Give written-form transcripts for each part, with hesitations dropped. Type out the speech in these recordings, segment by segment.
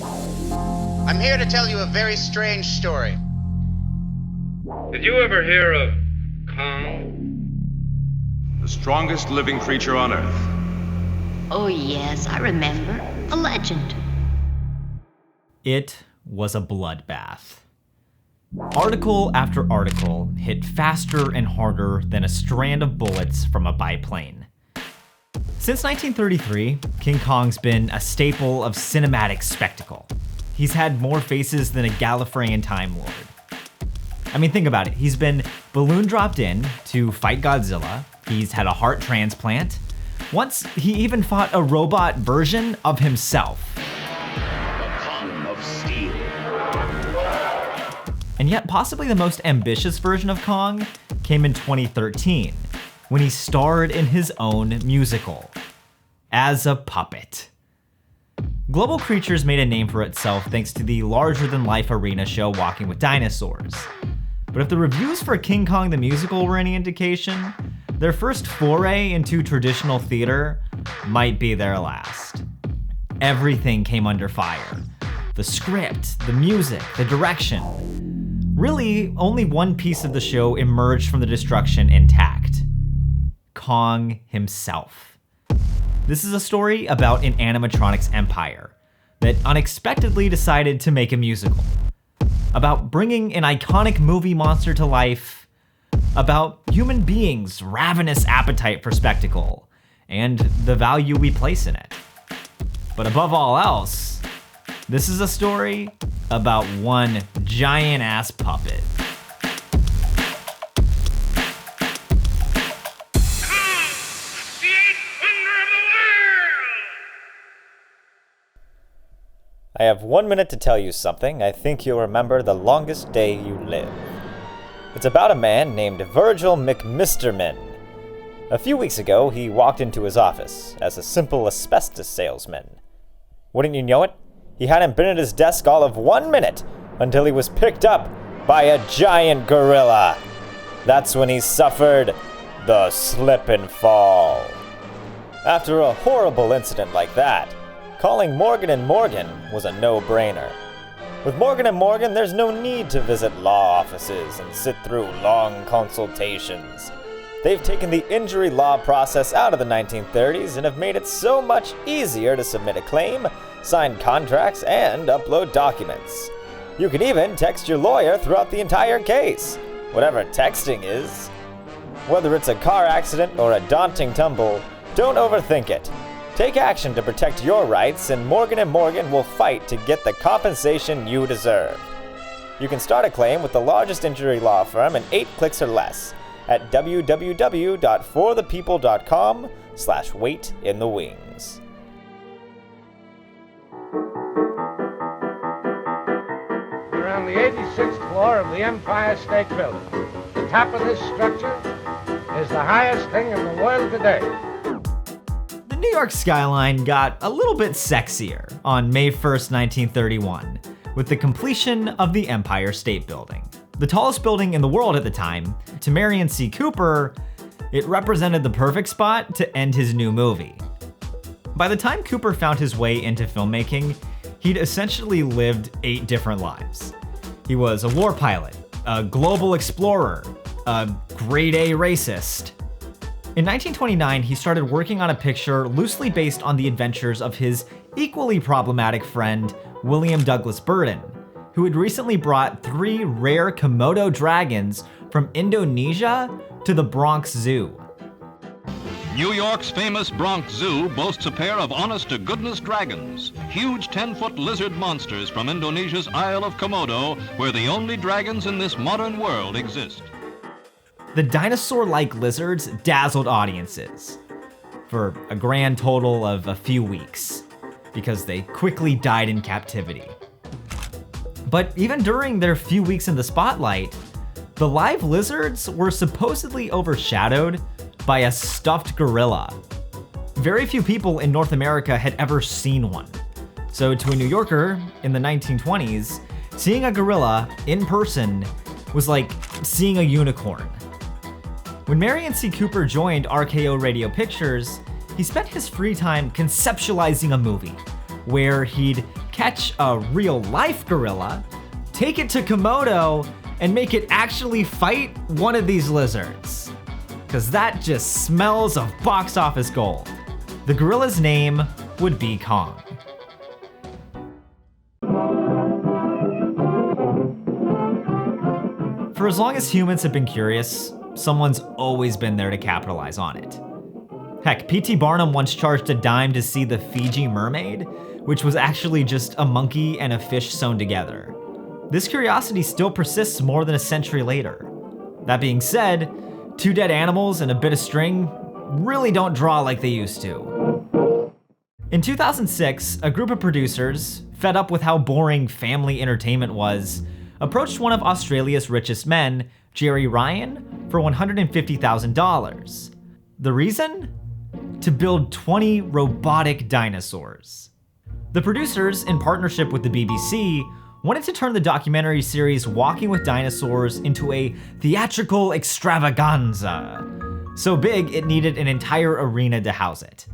I'm here to tell you a very strange story. Did you ever hear of Kong? The strongest living creature on Earth. Oh yes, I remember. A legend. It was a bloodbath. Article after article hit faster and harder than a strand of bullets from a biplane. Since 1933, King Kong's been a staple of cinematic spectacle. He's had more faces than a Gallifreyan Time Lord. I mean, think about it. He's been balloon dropped in to fight Godzilla. He's had a heart transplant. Once, he even fought a robot version of himself. The Kong of Steel. And yet, possibly the most ambitious version of Kong came in 2013, when he starred in his own musical, as a puppet. Global Creatures made a name for itself thanks to the larger-than-life arena show Walking with Dinosaurs. But if the reviews for King Kong the Musical were any indication, their first foray into traditional theater might be their last. Everything came under fire. The script, the music, the direction. Really, only one piece of the show emerged from the destruction intact. Kong himself. This is a story about an animatronics empire that unexpectedly decided to make a musical. About bringing an iconic movie monster to life. About human beings' ravenous appetite for spectacle and the value we place in it. But above all else, this is a story about one giant-ass puppet. I have 1 minute to tell you something I think you'll remember the longest day you live. It's about a man named Virgil McMisterman. A few weeks ago, he walked into his office as a simple asbestos salesman. Wouldn't you know it? He hadn't been at his desk all of 1 minute until he was picked up by a giant gorilla. That's when he suffered the slip and fall. After a horrible incident like that, calling Morgan & Morgan was a no-brainer. With Morgan & Morgan, there's no need to visit law offices and sit through long consultations. They've taken the injury law process out of the 1930s and have made it so much easier to submit a claim, sign contracts, and upload documents. You can even text your lawyer throughout the entire case, whatever texting is. Whether it's a car accident or a daunting tumble, don't overthink it. Take action to protect your rights, and Morgan & Morgan will fight to get the compensation you deserve. You can start a claim with the largest injury law firm in 8 clicks or less at www.forthepeople.com/waitinthewings. We're on the 86th floor of the Empire State Building. The top of this structure is the highest thing in the world today. The New York skyline got a little bit sexier on May 1st, 1931, with the completion of the Empire State Building. The tallest building in the world at the time, to Marion C. Cooper, it represented the perfect spot to end his new movie. By the time Cooper found his way into filmmaking, he'd essentially lived 8 different lives. He was a war pilot, a global explorer, a grade A racist. In 1929, he started working on a picture loosely based on the adventures of his equally problematic friend, William Douglas Burton, who had recently brought 3 rare Komodo dragons from Indonesia to the Bronx Zoo. New York's famous Bronx Zoo boasts a pair of honest-to-goodness dragons, huge 10-foot lizard monsters from Indonesia's Isle of Komodo, where the only dragons in this modern world exist. The dinosaur-like lizards dazzled audiences for a grand total of a few weeks, because they quickly died in captivity. But even during their few weeks in the spotlight, the live lizards were supposedly overshadowed by a stuffed gorilla. Very few people in North America had ever seen one. So to a New Yorker in the 1920s, seeing a gorilla in person was like seeing a unicorn. When Marion C. Cooper joined RKO Radio Pictures, he spent his free time conceptualizing a movie, where he'd catch a real-life gorilla, take it to Komodo, and make it actually fight one of these lizards. Because that just smells of box office gold. The gorilla's name would be Kong. For as long as humans have been curious, someone's always been there to capitalize on it. Heck, P.T. Barnum once charged a dime to see the Fiji mermaid, which was actually just a monkey and a fish sewn together. This curiosity still persists more than a century later. That being said, two dead animals and a bit of string really don't draw like they used to. In 2006, a group of producers, fed up with how boring family entertainment was, approached one of Australia's richest men, Gerry Ryan, for $150,000. The reason? To build 20 robotic dinosaurs. The producers, in partnership with the BBC, wanted to turn the documentary series Walking with Dinosaurs into a theatrical extravaganza. So big, it needed an entire arena to house it.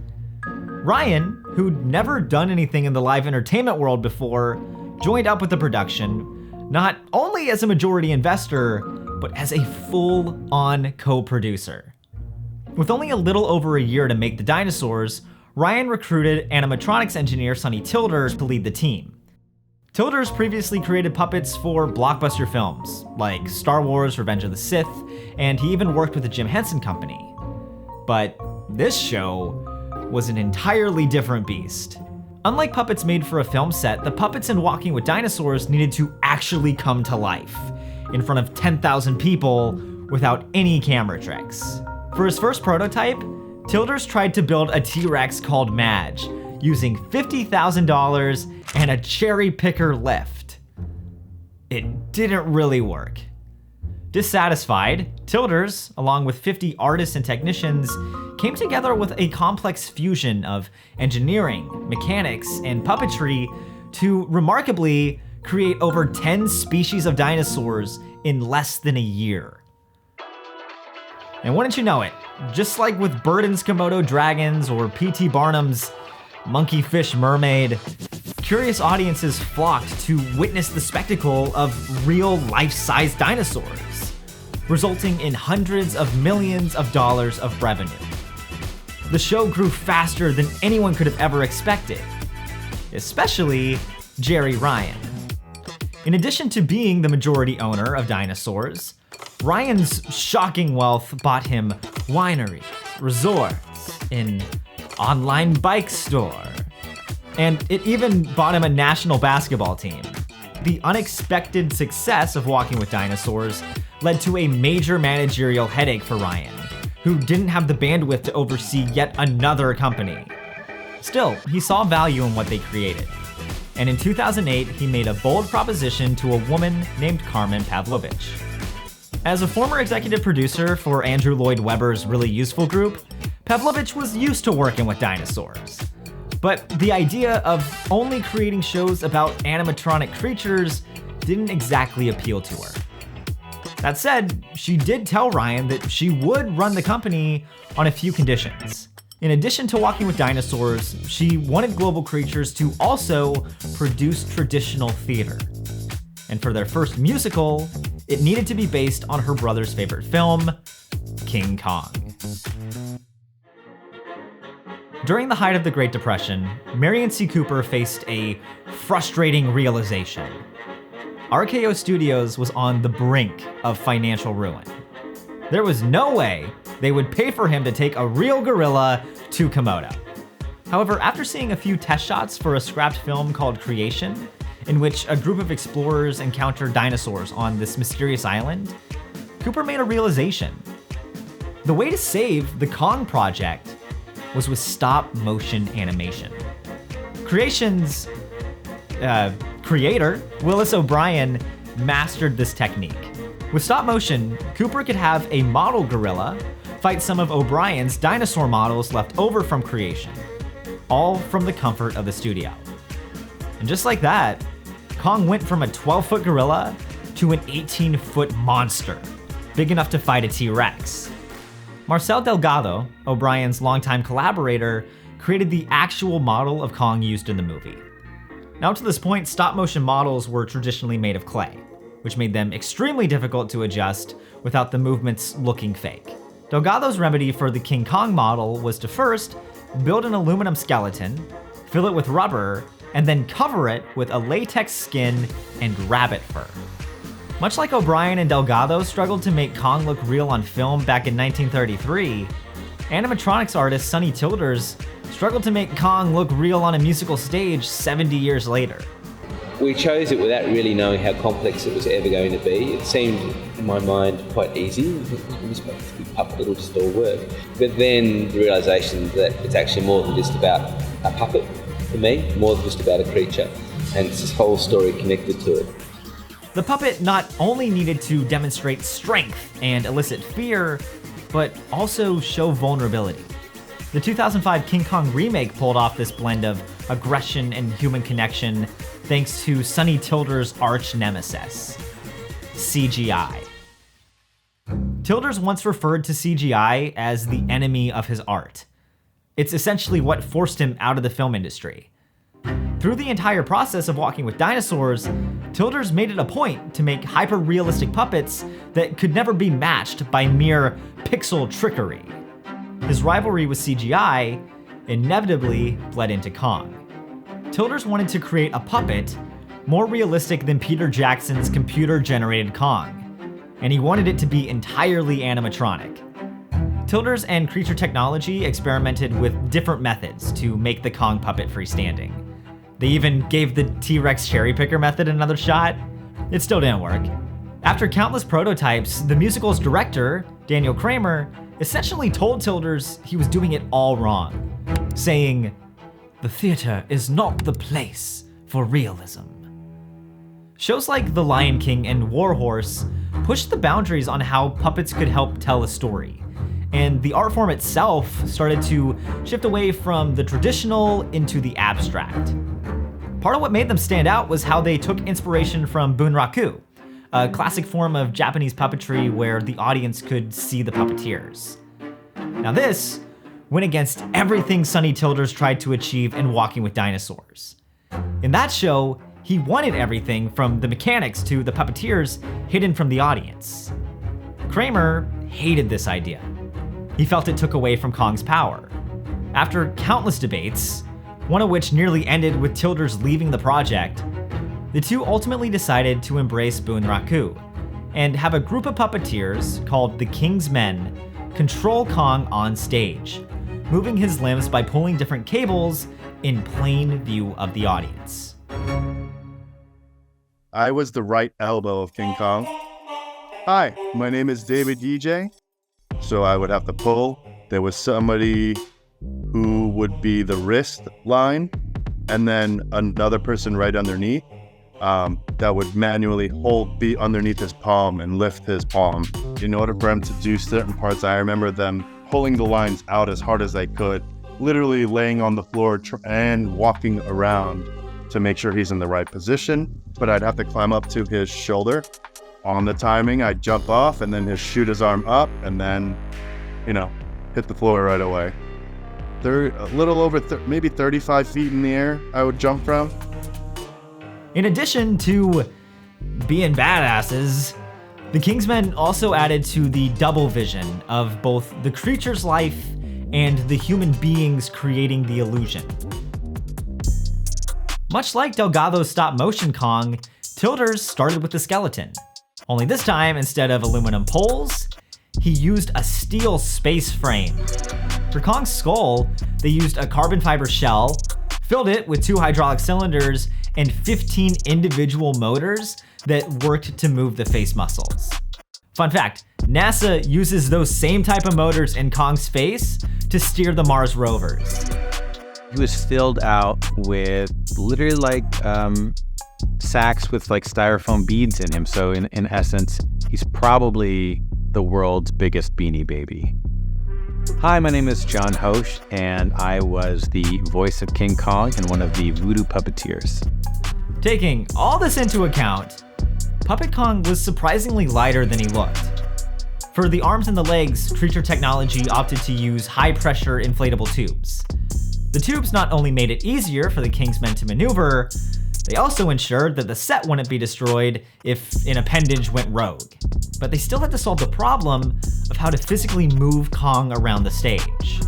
Ryan, who'd never done anything in the live entertainment world before, joined up with the production, not only as a majority investor, but as a full-on co-producer. With only a little over a year to make the dinosaurs, Ryan recruited animatronics engineer Sonny Tilders to lead the team. Tilders previously created puppets for blockbuster films, like Star Wars: Revenge of the Sith, and he even worked with the Jim Henson Company. But this show was an entirely different beast. Unlike puppets made for a film set, the puppets in Walking with Dinosaurs needed to actually come to life, in front of 10,000 people, without any camera tricks. For his first prototype, Tilders tried to build a T-Rex called Madge, using $50,000 and a cherry picker lift. It didn't really work. Dissatisfied, Tilders, along with 50 artists and technicians, came together with a complex fusion of engineering, mechanics, and puppetry to remarkably create over 10 species of dinosaurs in less than a year. And wouldn't you know it, just like with Burton's Komodo dragons or P.T. Barnum's monkey fish mermaid, curious audiences flocked to witness the spectacle of real life-size dinosaurs, resulting in hundreds of millions of dollars of revenue. The show grew faster than anyone could have ever expected, especially Gerry Ryan. In addition to being the majority owner of Dinosaurs, Ryan's shocking wealth bought him wineries, resorts, an online bike store, and it even bought him a national basketball team. The unexpected success of Walking with Dinosaurs led to a major managerial headache for Ryan, who didn't have the bandwidth to oversee yet another company. Still, he saw value in what they created. And in 2008, he made a bold proposition to a woman named Carmen Pavlovich. As a former executive producer for Andrew Lloyd Webber's Really Useful Group, Pavlovich was used to working with dinosaurs. But the idea of only creating shows about animatronic creatures didn't exactly appeal to her. That said, she did tell Ryan that she would run the company on a few conditions. In addition to Walking with Dinosaurs, she wanted Global Creatures to also produce traditional theater. And for their first musical, it needed to be based on her brother's favorite film, King Kong. During the height of the Great Depression, Merian C. Cooper faced a frustrating realization. RKO Studios was on the brink of financial ruin. There was no way they would pay for him to take a real gorilla to Komodo. However, after seeing a few test shots for a scrapped film called Creation, in which a group of explorers encountered dinosaurs on this mysterious island, Cooper made a realization. The way to save the Kong project was with stop-motion animation. Creation's creator, Willis O'Brien, mastered this technique. With stop motion, Cooper could have a model gorilla fight some of O'Brien's dinosaur models left over from Creation, all from the comfort of the studio. And just like that, Kong went from a 12-foot gorilla to an 18-foot monster, big enough to fight a T-Rex. Marcel Delgado, O'Brien's longtime collaborator, created the actual model of Kong used in the movie. Now, to this point, stop-motion models were traditionally made of clay, which made them extremely difficult to adjust without the movements looking fake. Delgado's remedy for the King Kong model was to first build an aluminum skeleton, fill it with rubber, and then cover it with a latex skin and rabbit fur. Much like O'Brien and Delgado struggled to make Kong look real on film back in 1933, animatronics artist Sonny Childers struggled to make Kong look real on a musical stage 70 years later. We chose it without really knowing how complex it was ever going to be. It seemed, in my mind, quite easy. This big puppet, it'll just all work. But then the realisation that it's actually more than just about a puppet, for me, more than just about a creature, and it's this whole story connected to it. The puppet not only needed to demonstrate strength and elicit fear, but also show vulnerability. The 2005 King Kong remake pulled off this blend of aggression and human connection thanks to Sonny Childers' arch nemesis, CGI. Childers once referred to CGI as the enemy of his art. It's essentially what forced him out of the film industry. Through the entire process of Walking with Dinosaurs, Childers made it a point to make hyper-realistic puppets that could never be matched by mere pixel trickery. His rivalry with CGI inevitably bled into Kong. Childers wanted to create a puppet more realistic than Peter Jackson's computer-generated Kong, and he wanted it to be entirely animatronic. Childers and Creature Technology experimented with different methods to make the Kong puppet freestanding. They even gave the T-Rex cherry picker method another shot. It still didn't work. After countless prototypes, the musical's director, Daniel Kramer, essentially told Childers he was doing it all wrong, saying, "The theater is not the place for realism." Shows like The Lion King and War Horse pushed the boundaries on how puppets could help tell a story, and the art form itself started to shift away from the traditional into the abstract. Part of what made them stand out was how they took inspiration from bunraku, a classic form of Japanese puppetry where the audience could see the puppeteers. Now this went against everything Sonny Childers tried to achieve in Walking with Dinosaurs. In that show, he wanted everything from the mechanics to the puppeteers hidden from the audience. Kramer hated this idea. He felt it took away from Kong's power. After countless debates, one of which nearly ended with Childers leaving the project, the two ultimately decided to embrace bunraku and have a group of puppeteers called the King's Men control Kong on stage, moving his limbs by pulling different cables in plain view of the audience. I was the right elbow of King Kong. Hi, my name is David Yijae. So I would have to pull. There was somebody who would be the wrist line, and then another person right underneath that would manually be underneath his palm and lift his palm. In order for him to do certain parts, I remember them pulling the lines out as hard as they could, literally laying on the floor and walking around to make sure he's in the right position. But I'd have to climb up to his shoulder. On the timing, I'd jump off and then just shoot his arm up and then, hit the floor right away. A little over maybe 35 feet in the air, I would jump from. In addition to being badasses, the Kingsmen also added to the double vision of both the creature's life and the human beings creating the illusion. Much like Delgado's stop-motion Kong, Childers started with the skeleton. Only this time, instead of aluminum poles, he used a steel space frame. For Kong's skull, they used a carbon fiber shell, filled it with 2 hydraulic cylinders, and 15 individual motors that worked to move the face muscles. Fun fact, NASA uses those same type of motors in Kong's face to steer the Mars rovers. He was filled out with literally sacks with styrofoam beads in him. So in essence, he's probably the world's biggest Beanie Baby. Hi, my name is Jon Hoche, and I was the voice of King Kong and one of the voodoo puppeteers. Taking all this into account, Puppet Kong was surprisingly lighter than he looked. For the arms and the legs, Creature Technology opted to use high-pressure inflatable tubes. The tubes not only made it easier for the King's men to maneuver, they also ensured that the set wouldn't be destroyed if an appendage went rogue. But they still had to solve the problem of how to physically move Kong around the stage.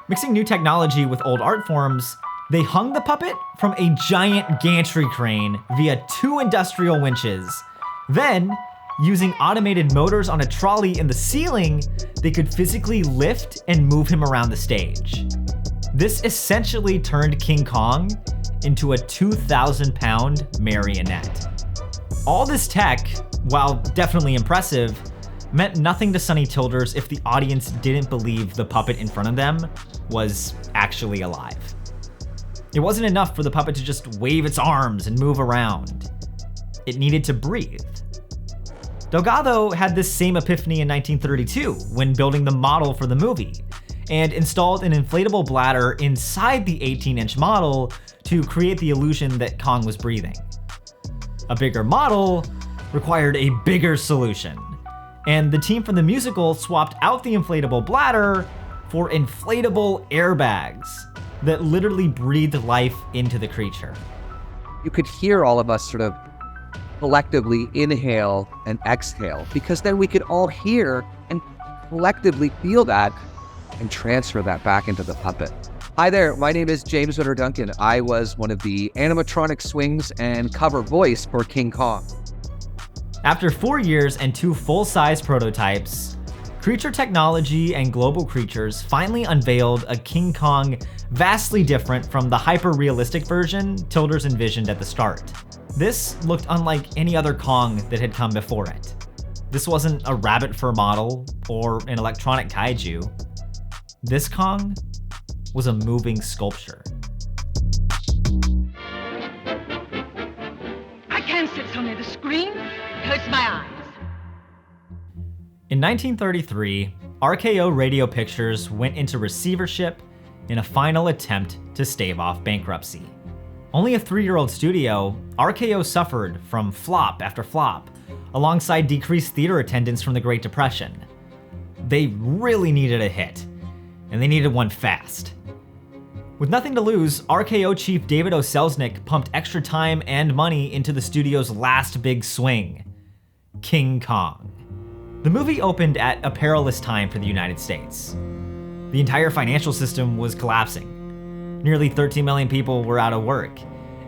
Mixing new technology with old art forms, they hung the puppet from a giant gantry crane via 2 industrial winches. Then, using automated motors on a trolley in the ceiling, they could physically lift and move him around the stage. This essentially turned King Kong into a 2,000-pound marionette. All this tech, while definitely impressive, meant nothing to Sonny Tilders if the audience didn't believe the puppet in front of them was actually alive. It wasn't enough for the puppet to just wave its arms and move around. It needed to breathe. Delgado had this same epiphany in 1932 when building the model for the movie, and installed an inflatable bladder inside the 18-inch model to create the illusion that Kong was breathing. A bigger model required a bigger solution, and the team from the musical swapped out the inflatable bladder for inflatable airbags that literally breathed life into the creature. You could hear all of us sort of collectively inhale and exhale, because then we could all hear and collectively feel that and transfer that back into the puppet. Hi there, my name is James Retter Duncan. I was one of the animatronic swings and cover voice for King Kong. After 4 years and 2 full-size prototypes, Creature Technology and Global Creatures finally unveiled a King Kong vastly different from the hyper-realistic version Tilders envisioned at the start. This looked unlike any other Kong that had come before it. This wasn't a rabbit fur model or an electronic kaiju. This Kong was a moving sculpture. I can't sit so near the screen. It hurts my eyes. In 1933, RKO Radio Pictures went into receivership in a final attempt to stave off bankruptcy. Only a 3-year-old studio, RKO suffered from flop after flop, alongside decreased theater attendance from the Great Depression. They really needed a hit, and they needed one fast. With nothing to lose, RKO chief David O. Selznick pumped extra time and money into the studio's last big swing, King Kong. The movie opened at a perilous time for the United States. The entire financial system was collapsing. Nearly 13 million people were out of work,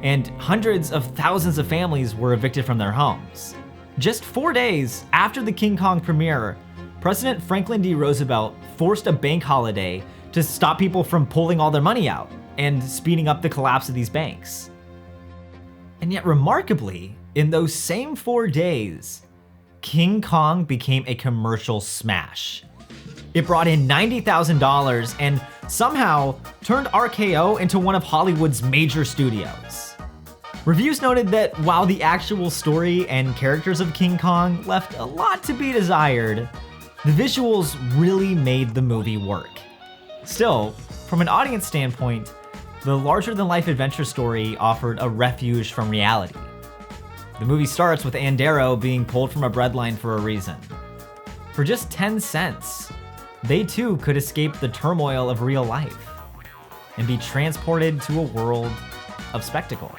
and hundreds of thousands of families were evicted from their homes. Just 4 days after the King Kong premiere, President Franklin D. Roosevelt forced a bank holiday to stop people from pulling all their money out and speeding up the collapse of these banks. And yet, remarkably, in those same 4 days, King Kong became a commercial smash. It brought in $90,000 and somehow turned RKO into one of Hollywood's major studios. Reviews noted that while the actual story and characters of King Kong left a lot to be desired, the visuals really made the movie work. Still, from an audience standpoint, the larger-than-life adventure story offered a refuge from reality. The movie starts with Andero being pulled from a breadline for a reason. For just 10 cents, they too could escape the turmoil of real life and be transported to a world of spectacle.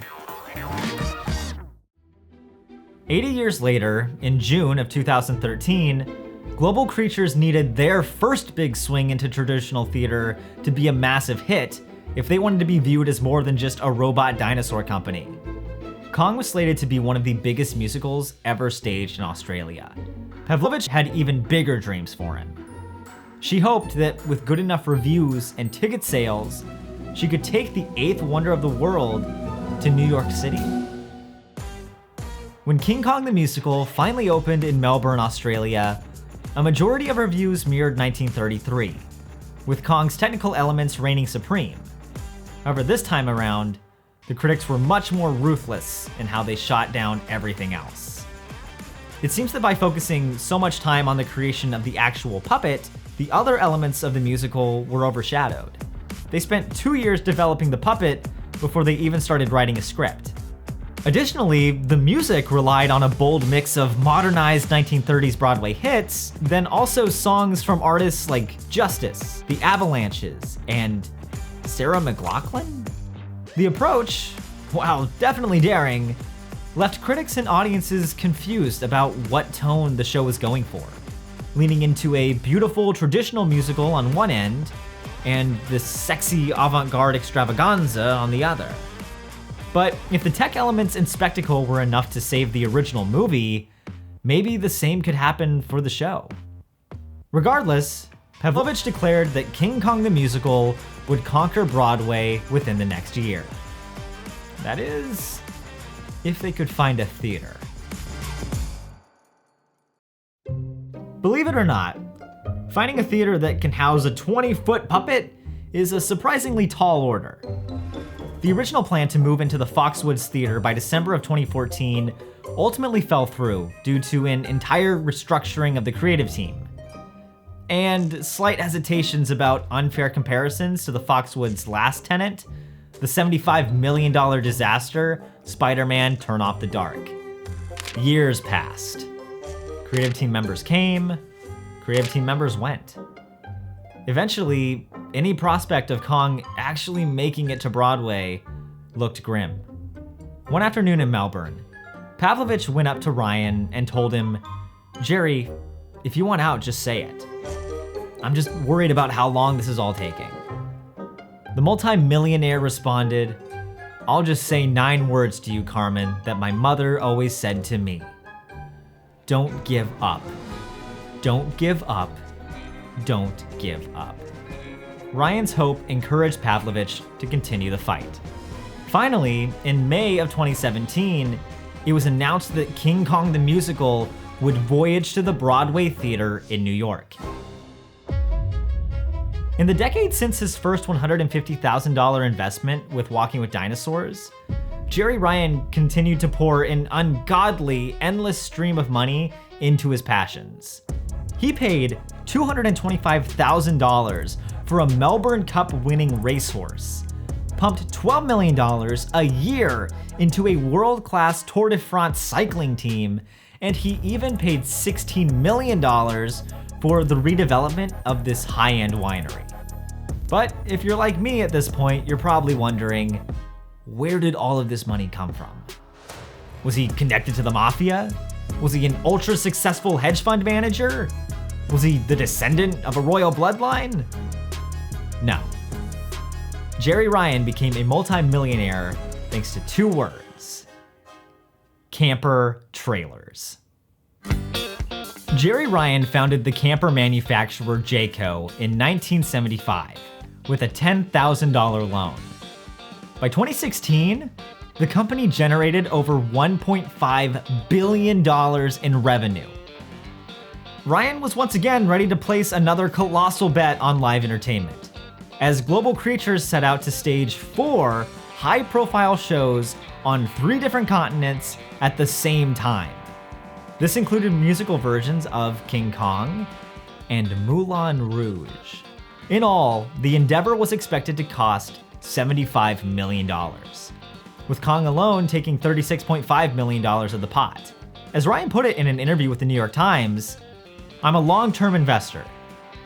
80 years later, in June of 2013, Global Creatures needed their first big swing into traditional theater to be a massive hit if they wanted to be viewed as more than just a robot dinosaur company. Kong was slated to be one of the biggest musicals ever staged in Australia. Pavlovich had even bigger dreams for him. She hoped that with good enough reviews and ticket sales, she could take the 8th wonder of the world to New York City. When King Kong the Musical finally opened in Melbourne, Australia, a majority of reviews mirrored 1933, with Kong's technical elements reigning supreme. However, this time around, the critics were much more ruthless in how they shot down everything else. It seems that by focusing so much time on the creation of the actual puppet, the other elements of the musical were overshadowed. They spent 2 years developing the puppet before they even started writing a script. Additionally, the music relied on a bold mix of modernized 1930s Broadway hits, then also songs from artists like Justice, The Avalanches, and Sarah McLachlan? The approach, while definitely daring, left critics and audiences confused about what tone the show was going for, leaning into a beautiful traditional musical on one end and this sexy avant-garde extravaganza on the other. But if the tech elements and spectacle were enough to save the original movie, maybe the same could happen for the show. Regardless, Pavlovich declared that King Kong the Musical would conquer Broadway within the next year. That is, if they could find a theater. Believe it or not, finding a theater that can house a 20-foot puppet is a surprisingly tall order. The original plan to move into the Foxwoods Theater by December of 2014 ultimately fell through due to an entire restructuring of the creative team, and slight hesitations about unfair comparisons to the Foxwoods' last tenant, the $75 million disaster, Spider-Man Turn Off the Dark. Years passed. Creative team members came, creative team members went. Eventually, any prospect of Kong actually making it to Broadway looked grim. One afternoon in Melbourne, Pavlovich went up to Ryan and told him, "Jerry, if you want out, just say it. I'm just worried about how long this is all taking." The multi-millionaire responded, "I'll just say 9 words to you, Carmen, that my mother always said to me. Don't give up. Don't give up. Don't give up." Ryan's hope encouraged Pavlovich to continue the fight. Finally, in May of 2017, it was announced that King Kong the Musical would voyage to the Broadway Theater in New York. In the decade since his first $150,000 investment with Walking with Dinosaurs, Jerry Ryan continued to pour an ungodly, endless stream of money into his passions. He paid $225,000 for a Melbourne Cup winning racehorse, pumped $12 million a year into a world-class Tour de France cycling team, and he even paid $16 million for the redevelopment of this high-end winery. But if you're like me at this point, you're probably wondering, where did all of this money come from? Was he connected to the mafia? Was he an ultra-successful hedge fund manager? Was he the descendant of a royal bloodline? No. Jerry Ryan became a multi-millionaire thanks to 2 words: camper trailers. Jerry Ryan founded the camper manufacturer Jayco in 1975 with a $10,000 loan. By 2016, the company generated over $1.5 billion in revenue. Ryan was once again ready to place another colossal bet on live entertainment, as Global Creatures set out to stage 4 high-profile shows on 3 different continents at the same time. This included musical versions of King Kong and Moulin Rouge. In all, the endeavor was expected to cost $75 million, with Kong alone taking $36.5 million of the pot. As Ryan put it in an interview with the New York Times, "I'm a long-term investor.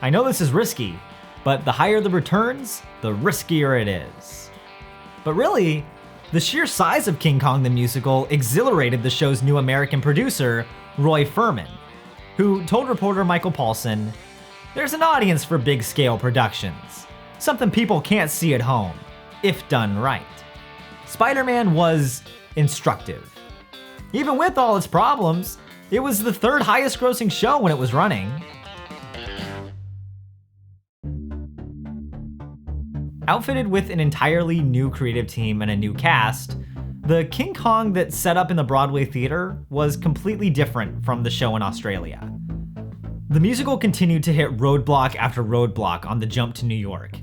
I know this is risky, but the higher the returns, the riskier it is." But really, the sheer size of King Kong the Musical exhilarated the show's new American producer, Roy Furman, who told reporter Michael Paulson, "There's an audience for big-scale productions, something people can't see at home, if done right." Spider-Man was instructive. Even with all its problems, it was the 3rd highest grossing show when it was running. Outfitted with an entirely new creative team and a new cast, the King Kong that set up in the Broadway Theater was completely different from the show in Australia. The musical continued to hit roadblock after roadblock on the jump to New York.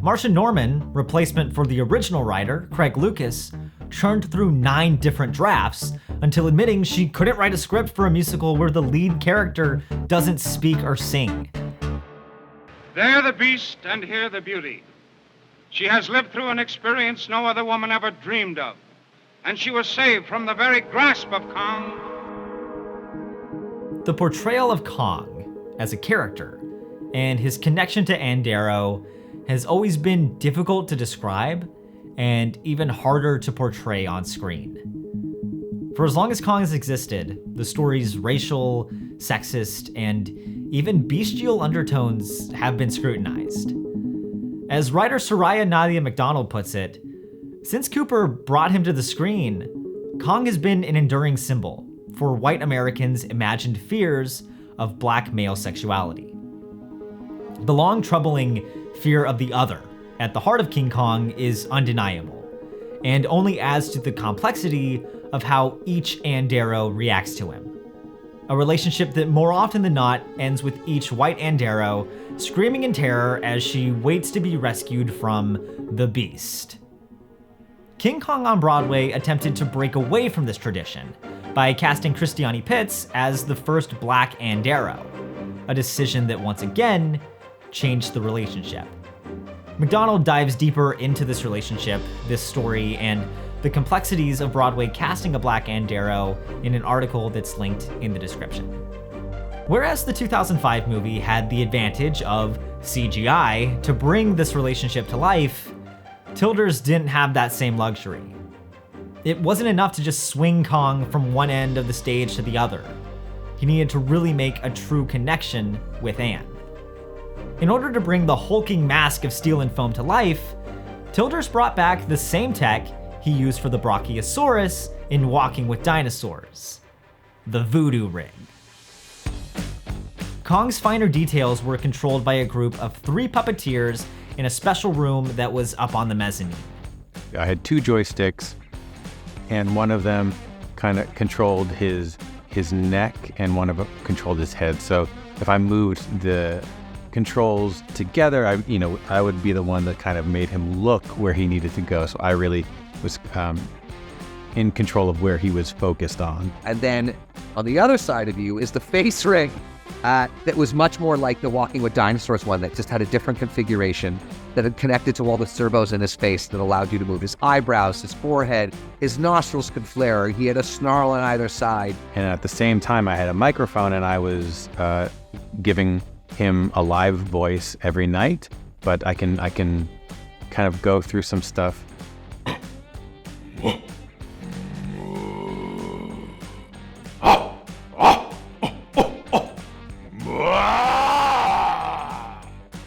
Marcia Norman, replacement for the original writer, Craig Lucas, churned through 9 different drafts until admitting she couldn't write a script for a musical where the lead character doesn't speak or sing. There the beast and here the beauty. She has lived through an experience no other woman ever dreamed of. and she was saved from the very grasp of Kong. The portrayal of Kong as a character and his connection to Andero has always been difficult to describe and even harder to portray on screen. For as long as Kong has existed, the story's racial, sexist, and even bestial undertones have been scrutinized. As writer Soraya Nadia McDonald puts it, since Cooper brought him to the screen, Kong has been an enduring symbol for white Americans' imagined fears of black male sexuality. The long troubling fear of the other at the heart of King Kong is undeniable, and only adds to the complexity of how each Andero reacts to him. A relationship that more often than not ends with each white Andero screaming in terror as she waits to be rescued from the beast. King Kong on Broadway attempted to break away from this tradition by casting Christiani Pitts as the first black Andero, a decision that once again changed the relationship. McDonald dives deeper into this relationship, this story, and the complexities of Broadway casting a black Andero in an article that's linked in the description. Whereas the 2005 movie had the advantage of CGI to bring this relationship to life, Tilders didn't have that same luxury. It wasn't enough to just swing Kong from one end of the stage to the other. He needed to really make a true connection with Anne. In order to bring the hulking mask of steel and foam to life, Tilders brought back the same tech he used for the Brachiosaurus in Walking with Dinosaurs, the Voodoo Rig. Kong's finer details were controlled by a group of 3 puppeteers in a special room that was up on the mezzanine. I had 2 joysticks, and one of them kind of controlled his neck, and one of them controlled his head. So if I moved the controls together, I would be the one that kind of made him look where he needed to go. So I really was in control of where he was focused on. And then on the other side of you is the face ring that was much more like the Walking with Dinosaurs one, that just had a different configuration that had connected to all the servos in his face that allowed you to move his eyebrows, his forehead, his nostrils could flare, he had a snarl on either side. And at the same time, I had a microphone, and I was giving him a live voice every night, but I can kind of go through some stuff.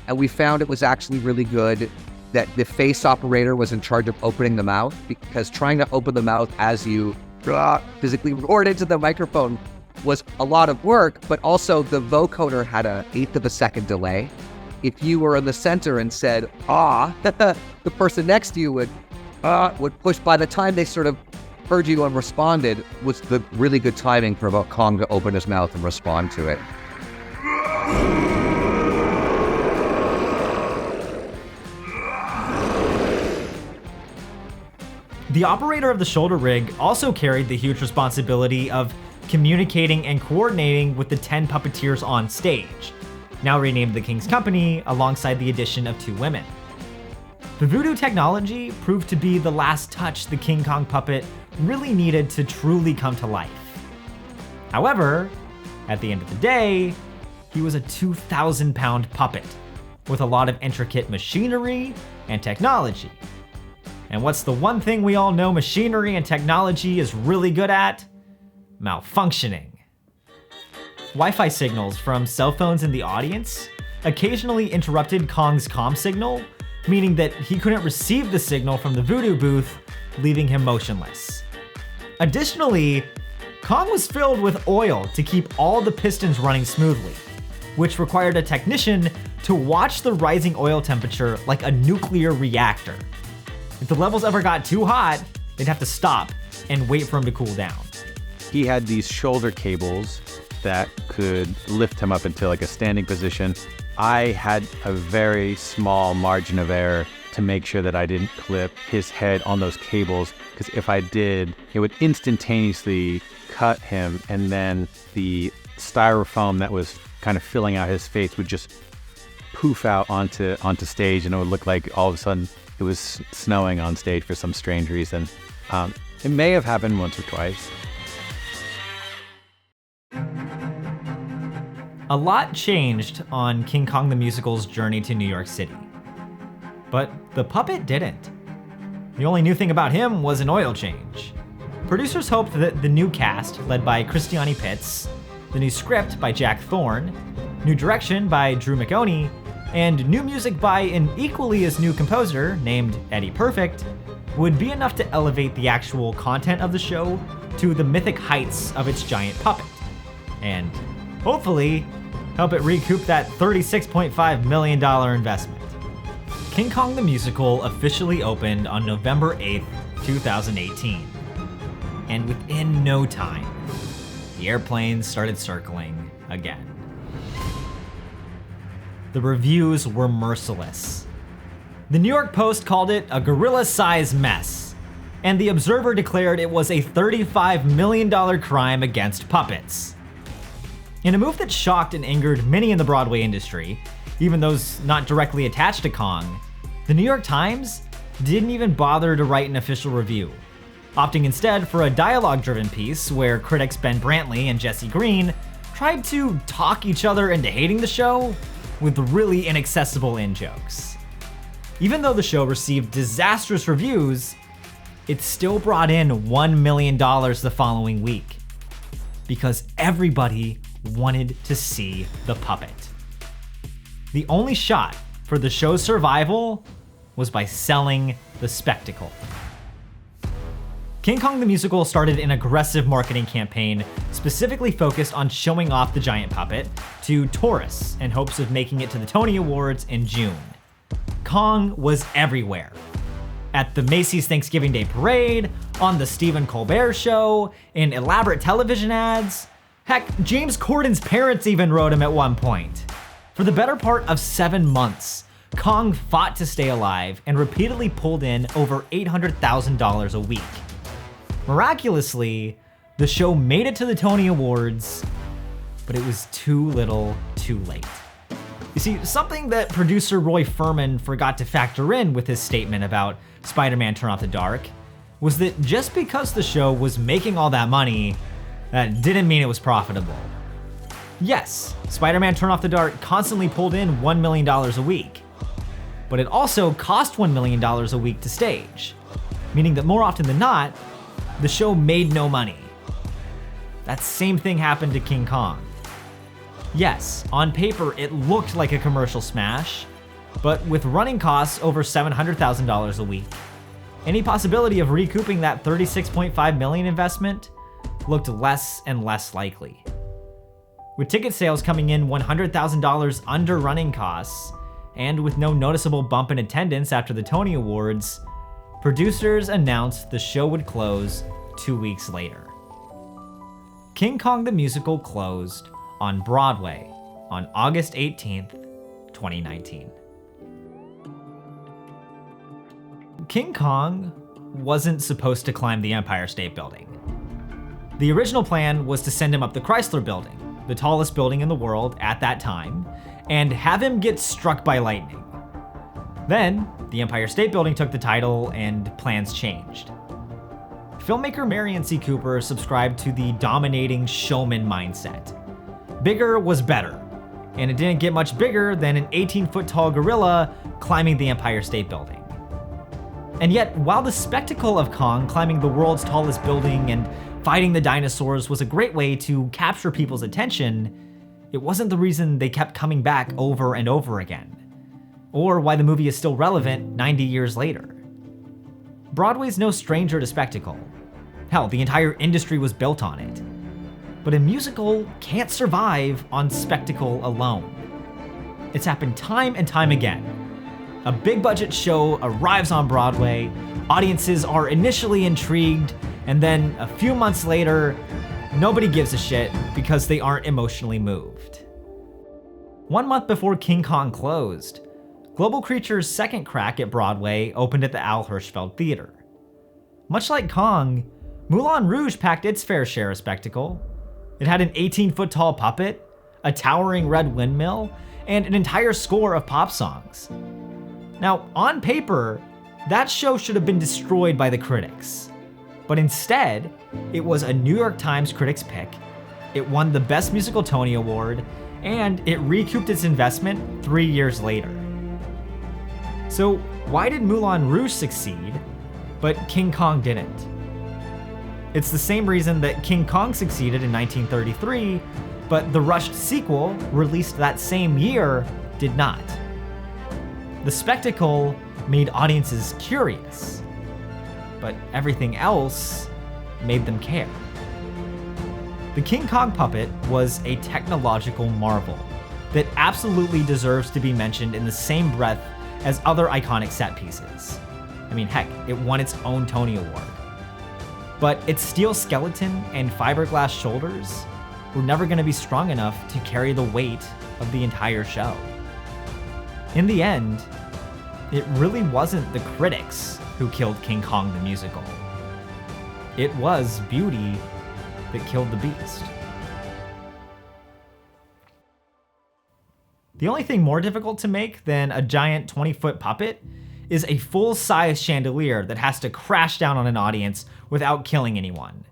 And we found it was actually really good that the face operator was in charge of opening the mouth, because trying to open the mouth as you physically roared into the microphone was a lot of work, but also the vocoder had an 1/8 of a second delay. If you were in the center and said, "ah," the person next to you would push. By the time they sort of heard you and responded, was the really good timing for about Kong to open his mouth and respond to it. The operator of the shoulder rig also carried the huge responsibility of communicating and coordinating with the 10 puppeteers on stage, now renamed the King's Company, alongside the addition of 2 women. The voodoo technology proved to be the last touch the King Kong puppet really needed to truly come to life. However, at the end of the day, he was a 2,000-pound puppet with a lot of intricate machinery and technology. And what's the one thing we all know machinery and technology is really good at? Malfunctioning. Wi-Fi signals from cell phones in the audience occasionally interrupted Kong's comm signal, meaning that he couldn't receive the signal from the voodoo booth, leaving him motionless. Additionally, Kong was filled with oil to keep all the pistons running smoothly, which required a technician to watch the rising oil temperature like a nuclear reactor. If the levels ever got too hot, they'd have to stop and wait for him to cool down. He had these shoulder cables that could lift him up into like a standing position. I had a very small margin of error to make sure that I didn't clip his head on those cables, because if I did, it would instantaneously cut him, and then the styrofoam that was kind of filling out his face would just poof out onto stage, and it would look like all of a sudden it was snowing on stage for some strange reason. It may have happened once or twice. A lot changed on King Kong the Musical's journey to New York City. But the puppet didn't. The only new thing about him was an oil change. Producers hoped that the new cast, led by Christiani Pitts, the new script by Jack Thorne, new direction by Drew McOnie, and new music by an equally as new composer named Eddie Perfect, would be enough to elevate the actual content of the show to the mythic heights of its giant puppet, and hopefully help it recoup that $36.5 million investment. King Kong the Musical officially opened on November 8th, 2018. And within no time, the airplanes started circling again. The reviews were merciless. The New York Post called it a gorilla-sized mess, and The Observer declared it was a $35 million crime against puppets. In a move that shocked and angered many in the Broadway industry, even those not directly attached to Kong, the New York Times didn't even bother to write an official review, opting instead for a dialogue-driven piece where critics Ben Brantley and Jesse Green tried to talk each other into hating the show with really inaccessible in-jokes. Even though the show received disastrous reviews, it still brought in $1 million the following week, because everybody wanted to see the puppet. The only shot for the show's survival was by selling the spectacle. King Kong the Musical started an aggressive marketing campaign specifically focused on showing off the giant puppet to tourists in hopes of making it to the Tony Awards in June. Kong was everywhere. At the Macy's Thanksgiving Day Parade, on the Stephen Colbert Show, in elaborate television ads. Heck, James Corden's parents even wrote him at one point. For the better part of 7 months, Kong fought to stay alive and repeatedly pulled in over $800,000 a week. Miraculously, the show made it to the Tony Awards, but it was too little, too late. You see, something that producer Roy Furman forgot to factor in with his statement about Spider-Man Turn Off the Dark was that just because the show was making all that money, that didn't mean it was profitable. Yes, Spider-Man Turn Off the Dark constantly pulled in $1 million a week, but it also cost $1 million a week to stage, meaning that more often than not, the show made no money. That same thing happened to King Kong. Yes, on paper it looked like a commercial smash, but with running costs over $700,000 a week, any possibility of recouping that $36.5 million investment looked less and less likely. With ticket sales coming in $100,000 under running costs, and with no noticeable bump in attendance after the Tony Awards, producers announced the show would close 2 weeks later. King Kong the Musical closed on Broadway on August 18th, 2019. King Kong wasn't supposed to climb the Empire State Building. The original plan was to send him up the Chrysler Building, the tallest building in the world at that time, and have him get struck by lightning. Then, the Empire State Building took the title and plans changed. Filmmaker Marion C. Cooper subscribed to the dominating showman mindset. Bigger was better, and it didn't get much bigger than an 18-foot tall gorilla climbing the Empire State Building. And yet, while the spectacle of Kong climbing the world's tallest building and fighting the dinosaurs was a great way to capture people's attention, it wasn't the reason they kept coming back over and over again, or why the movie is still relevant 90 years later. Broadway's no stranger to spectacle. Hell, the entire industry was built on it. But a musical can't survive on spectacle alone. It's happened time and time again. A big budget show arrives on Broadway, audiences are initially intrigued, and then a few months later, nobody gives a shit because they aren't emotionally moved. 1 month before King Kong closed, Global Creature's second crack at Broadway opened at the Al Hirschfeld Theater. Much like Kong, Moulin Rouge packed its fair share of spectacle. It had an 18-foot tall puppet, a towering red windmill, and an entire score of pop songs. Now, on paper, That show should have been destroyed by the critics. But instead, it was a New York Times critics pick, it won the Best Musical Tony Award, and it recouped its investment 3 years later. So why did Moulin Rouge succeed, but King Kong didn't? It's the same reason that King Kong succeeded in 1933, but the rushed sequel, released that same year, did not. The spectacle made audiences curious, but everything else made them care. The King Kong puppet was a technological marvel that absolutely deserves to be mentioned in the same breath as other iconic set pieces. I mean, heck, it won its own Tony Award. But its steel skeleton and fiberglass shoulders were never going to be strong enough to carry the weight of the entire show. In the end, it really wasn't the critics who killed King Kong the musical. It was beauty that killed the beast. The only thing more difficult to make than a giant 20-foot puppet is a full-size chandelier that has to crash down on an audience without killing anyone.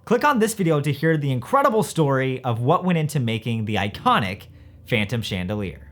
Click on this video to hear the incredible story of what went into making the iconic Phantom Chandelier.